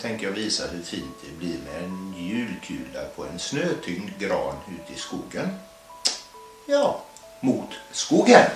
tänker jag visa hur fint det blir med en julkula på en snötyngd gran ute i skogen. Ja, mot skogen!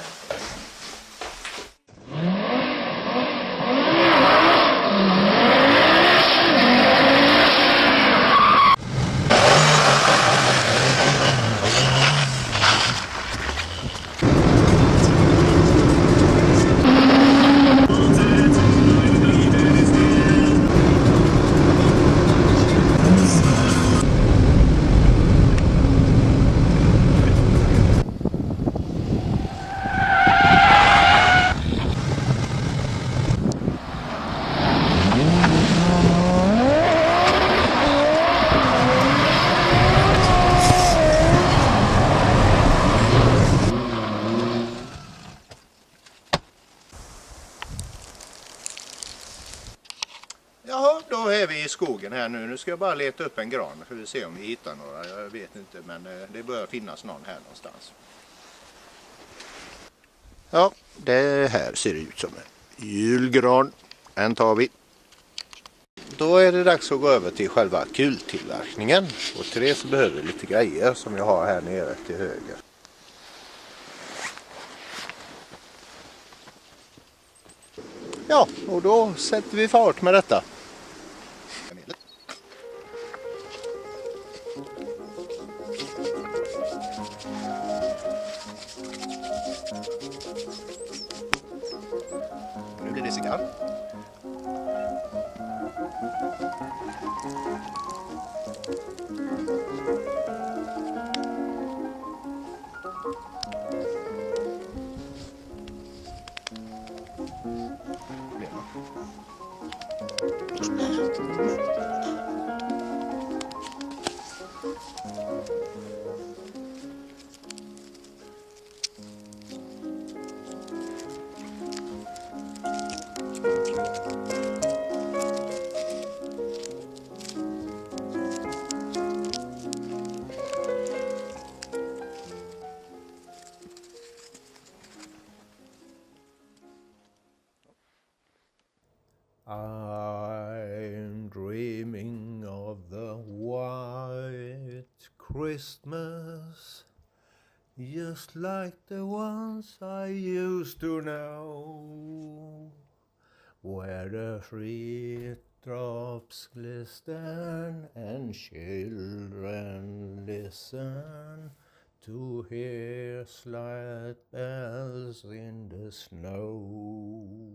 Jaha, då är vi i skogen här nu. Nu ska jag bara leta upp en gran för att se om vi hittar några. Jag vet inte, men det bör finnas någon här någonstans. Ja, det här ser ut som en julgran. Den tar vi. Då är det dags att gå över till själva kultillverkningen. Och till det så behöver vi lite grejer som jag har här nere till höger. Ja, och då sätter vi fart med detta. Nu blir det cigarr. I'm dreaming of the white Christmas, just like the ones I used to know, where the free drops glisten and children listen to hear slight bells in the snow.